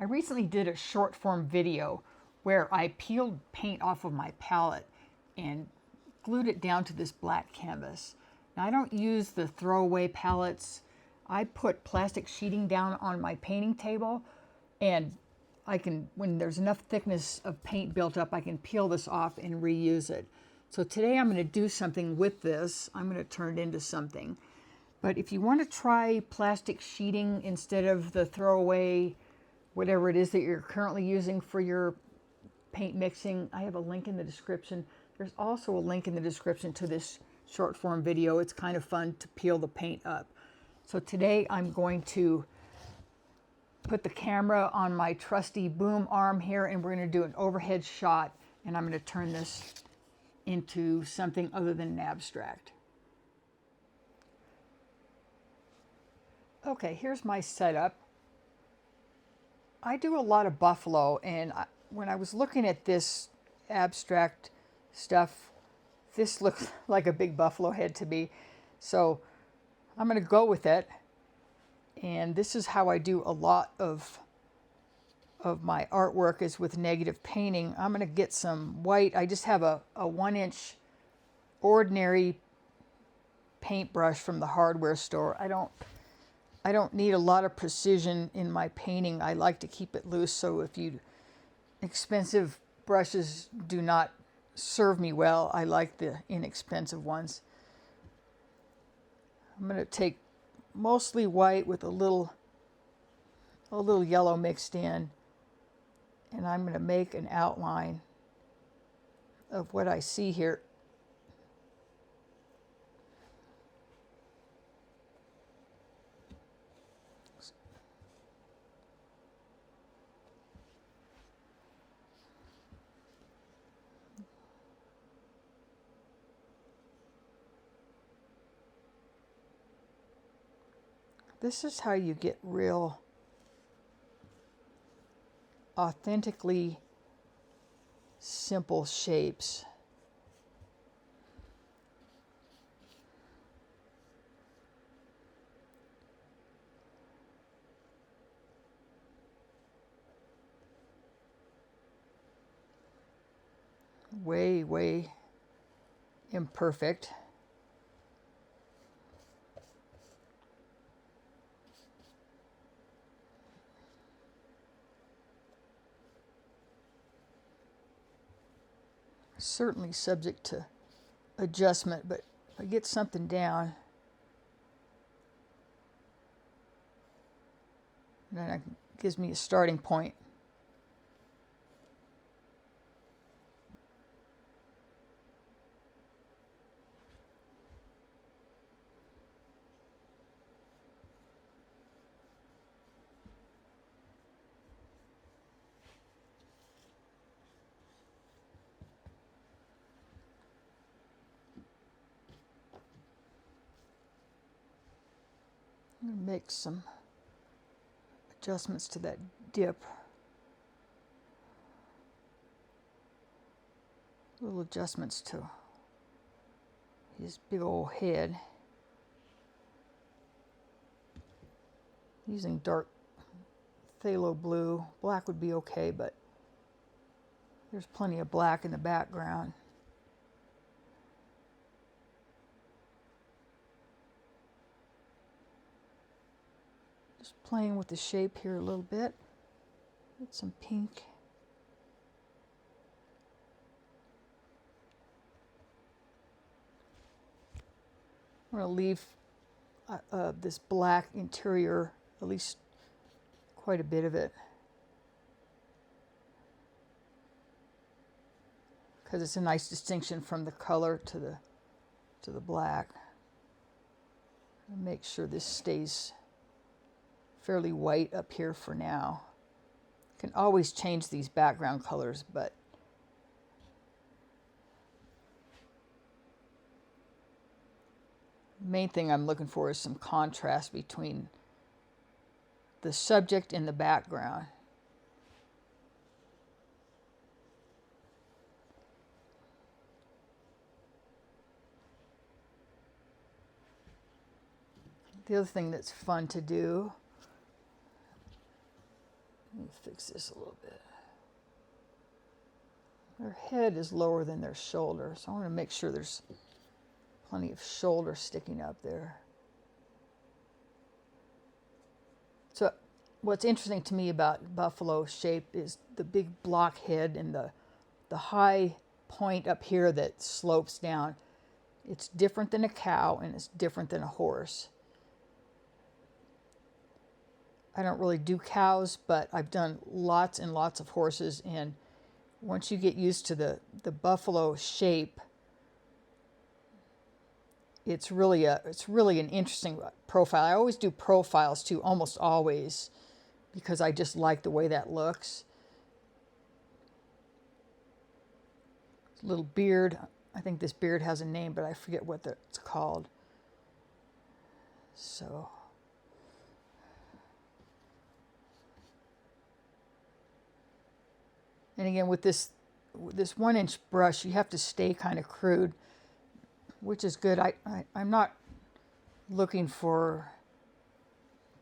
I recently did a short form video where I peeled paint off of my palette and glued it down to this black canvas. Now I don't use the throwaway palettes. I put plastic sheeting down on my painting table, and I can, when there's enough thickness of paint built up, I can peel this off and reuse it. So today I'm going to do something with this. I'm going to turn it into something. But if you want to try plastic sheeting instead of the throwaway, whatever it is that you're currently using for your paint mixing, I have a link in the description. There's also a link in the description to this short form video. It's kind of fun to peel the paint up. So today I'm going to put the camera on my trusty boom arm here, and we're going to do an overhead shot, and I'm going to turn this into something other than an abstract. Okay, here's my setup. I do a lot of buffalo, and when I was looking at this abstract stuff, this looks like a big buffalo head to me. So I'm going to go with it. And this is how I do a lot of my artwork, is with negative painting. I'm going to get some white. I just have a 1-inch ordinary paintbrush from the hardware store. I don't need a lot of precision in my painting. I like to keep it loose, so if expensive brushes do not serve me well, I like the inexpensive ones. I'm going to take mostly white with a little yellow mixed in, and I'm going to make an outline of what I see here. This is how you get real, authentically simple shapes. Way, way imperfect. Certainly subject to adjustment, but if I get something down, then it gives me a starting point. I'm going to make some adjustments to that dip. Little adjustments to his big old head. Using dark phthalo blue. Black would be okay, but there's plenty of black in the background. Just playing with the shape here a little bit. Get some pink. I'm going to leave this black interior, at least quite a bit of it, because it's a nice distinction from the color to the black. Make sure this stays fairly white up here for now. Can always change these background colors, but the main thing I'm looking for is some contrast between the subject and the background. The other thing that's fun to do Let me fix this a little bit. Their head is lower than their shoulder, so I want to make sure there's plenty of shoulder sticking up there. So what's interesting to me about buffalo shape is the big block head and the high point up here that slopes down. It's different than a cow and it's different than a horse. I don't really do cows, but I've done lots and lots of horses, and once you get used to the buffalo shape, it's really an interesting profile. I always do profiles too, almost always, because I just like the way that looks. Little beard. I think this beard has a name, but I forget what it's called. So. And again, with this 1-inch brush, you have to stay kind of crude, which is good. I'm not looking for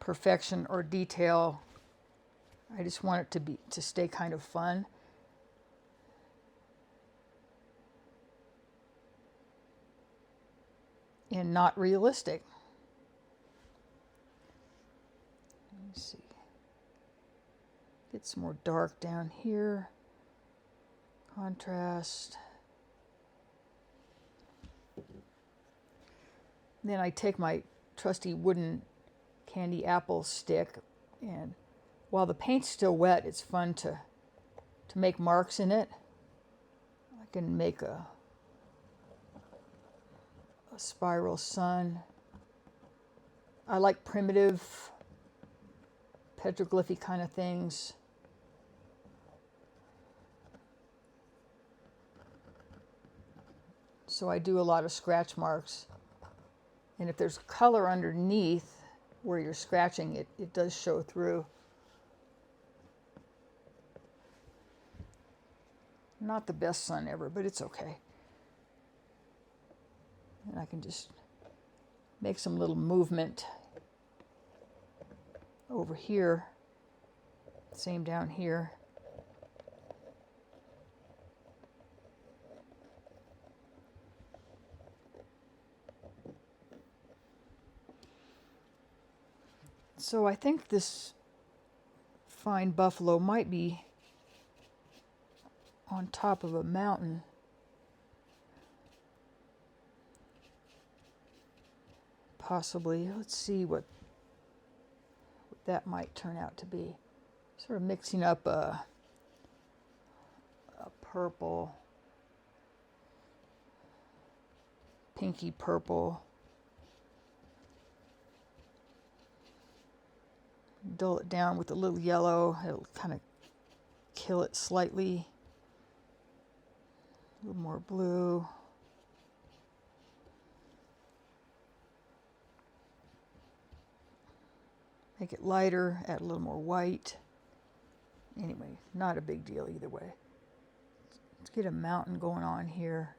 perfection or detail. I just want it to stay kind of fun. And not realistic. Let me see. Get some more dark down here. Contrast. Then I take my trusty wooden candy apple stick, and while the paint's still wet, it's fun to make marks in it. I can make a spiral sun. I like primitive petroglyphy kind of things. So I do a lot of scratch marks. And if there's color underneath where you're scratching, it does show through. Not the best sun ever, but it's okay. And I can just make some little movement over here. Same down here. So I think this fine buffalo might be on top of a mountain. Possibly. Let's see what that might turn out to be. Sort of mixing up a purple, pinky purple. Dull it down with a little yellow. It'll kind of kill it slightly. A little more blue. Make it lighter, add a little more white. Anyway, not a big deal either way. Let's get a mountain going on here.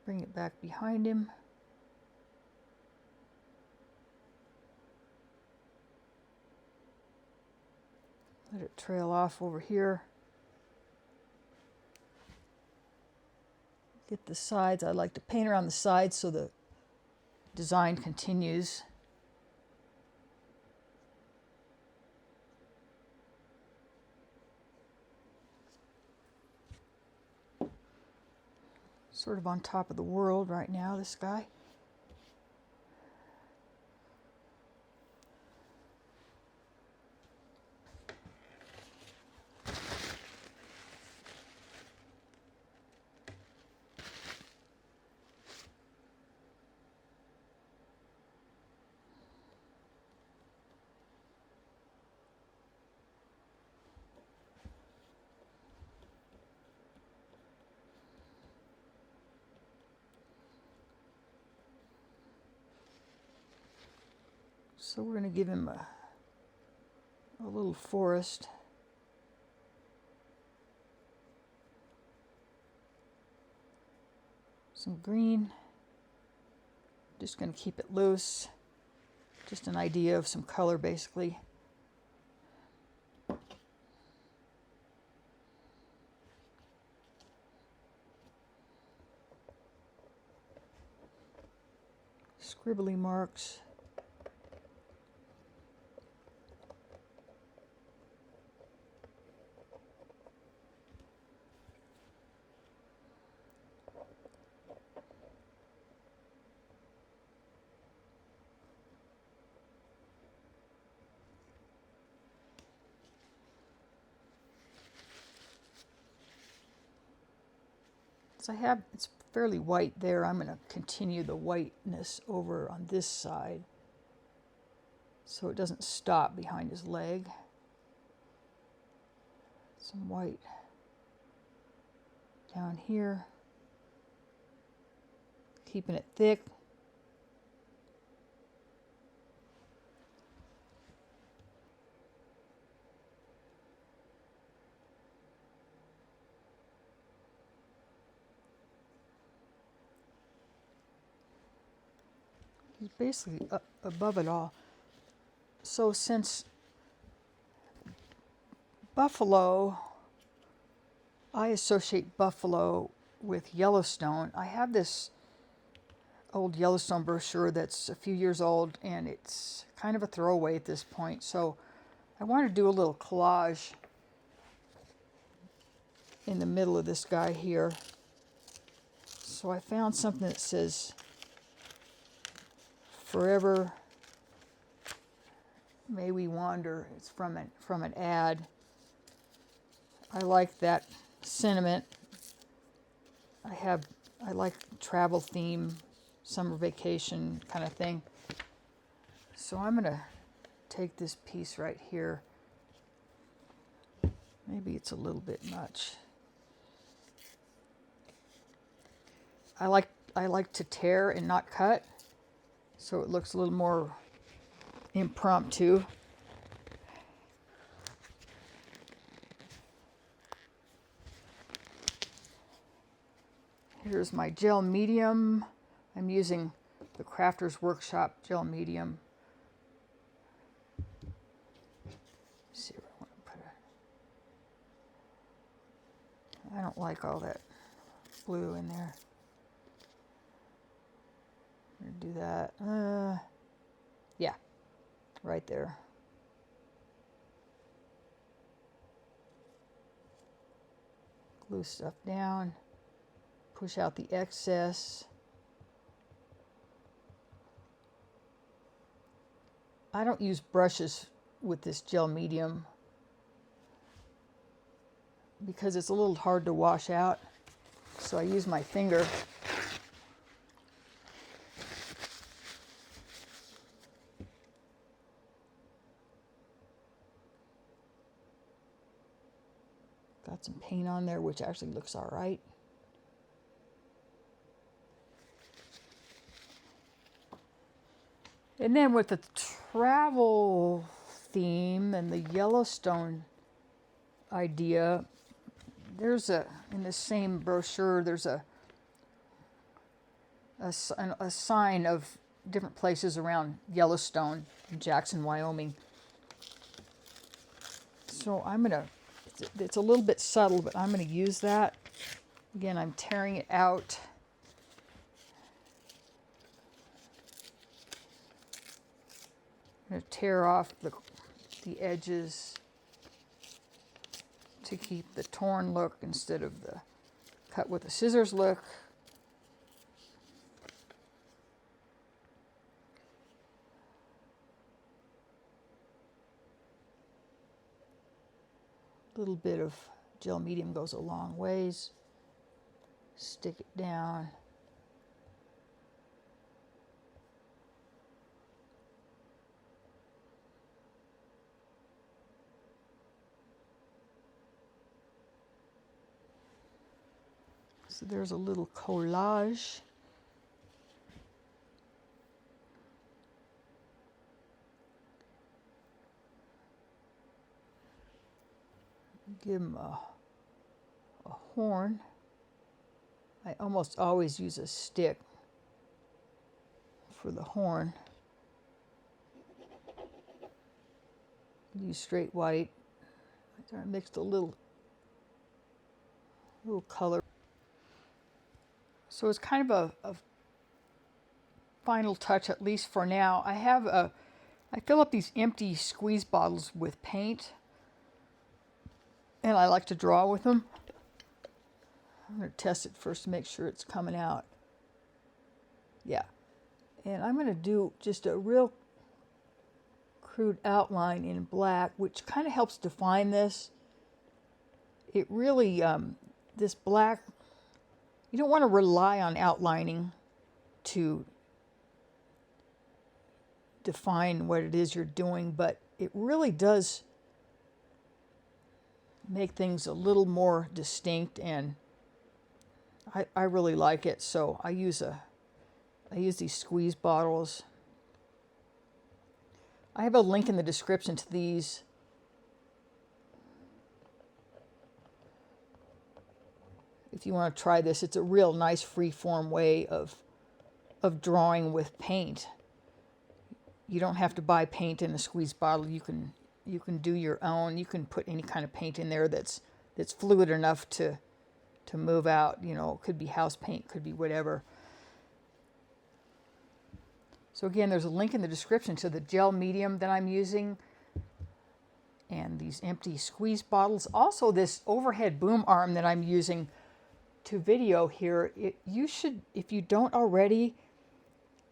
Bring it back behind him. Let it trail off over here. Get the sides. I like to paint around the sides so the design continues. Sort of on top of the world right now, this guy. So we're going to give him a little forest. Some green. Just going to keep it loose. Just an idea of some color, basically. Scribbly marks. So it's fairly white there. I'm going to continue the whiteness over on this side so it doesn't stop behind his leg. Some white down here, keeping it thick. He's basically up above it all. So since buffalo, I associate buffalo with Yellowstone. I have this old Yellowstone brochure that's a few years old, and it's kind of a throwaway at this point. So I wanted to do a little collage in the middle of this guy here. So I found something that says "Forever May We Wander." It's from an ad. I like that sentiment. I like travel theme, summer vacation kind of thing. So I'm going to take this piece right here. Maybe it's a little bit much. I like to tear and not cut, so it looks a little more impromptu. Here's my gel medium. I'm using the Crafter's Workshop gel medium. Let's see where I want to put it. I don't like all that blue in there. I'm going to do that. Yeah, right there. Glue stuff down. Push out the excess. I don't use brushes with this gel medium because it's a little hard to wash out. So I use my finger. Got some paint on there, which actually looks all right. And then with the travel theme and the Yellowstone idea, in the same brochure, there's a sign of different places around Yellowstone in Jackson, Wyoming. So it's a little bit subtle, but I'm going to use that. Again, I'm tearing it out. I'm going to tear off the edges to keep the torn look instead of the cut with the scissors look. A little bit of gel medium goes a long ways. Stick it down. So there's a little collage. Give him a horn. I almost always use a stick for the horn. Use straight white. I mixed a little color. So it's kind of a final touch, at least for now. I fill up these empty squeeze bottles with paint, and I like to draw with them. I'm going to test it first to make sure it's coming out. Yeah. And I'm going to do just a real crude outline in black, which kind of helps define this. It really, this black, you don't want to rely on outlining to define what it is you're doing, but it really does make things a little more distinct, and I really like it. So I use these squeeze bottles. I have a link in the description to these. If you want to try this, it's a real nice free-form way of drawing with paint. You don't have to buy paint in a squeeze bottle. You can do your own. You can put any kind of paint in there that's fluid enough to move out. You know, it could be house paint, could be whatever. So again, there's a link in the description to the gel medium that I'm using and these empty squeeze bottles. Also, this overhead boom arm that I'm using to video here. You should, if you don't already,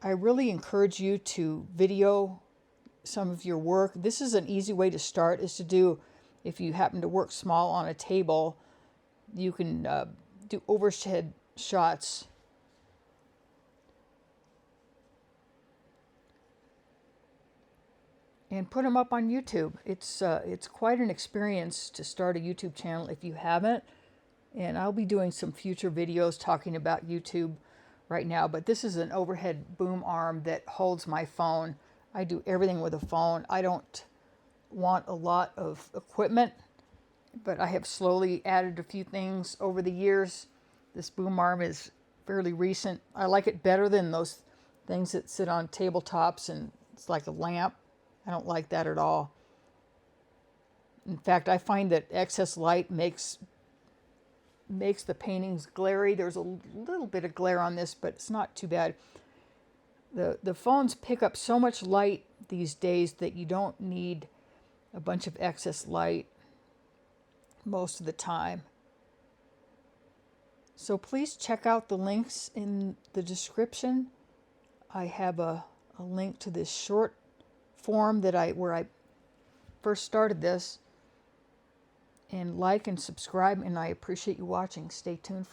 I really encourage you to video some of your work. This is an easy way to start, is to do, if you happen to work small on a table, you can do overhead shots. And put them up on YouTube. It's quite an experience to start a YouTube channel if you haven't. And I'll be doing some future videos talking about YouTube right now. But this is an overhead boom arm that holds my phone. I do everything with a phone. I don't want a lot of equipment, but I have slowly added a few things over the years. This boom arm is fairly recent. I like it better than those things that sit on tabletops and it's like a lamp. I don't like that at all. In fact, I find that excess light makes the paintings glary. There's a little bit of glare on this, but it's not too bad. The phones pick up so much light these days that you don't need a bunch of excess light most of the time. So please check out the links in the description. I have a link to this short form where I first started this, and like and subscribe, and I appreciate you watching. Stay tuned for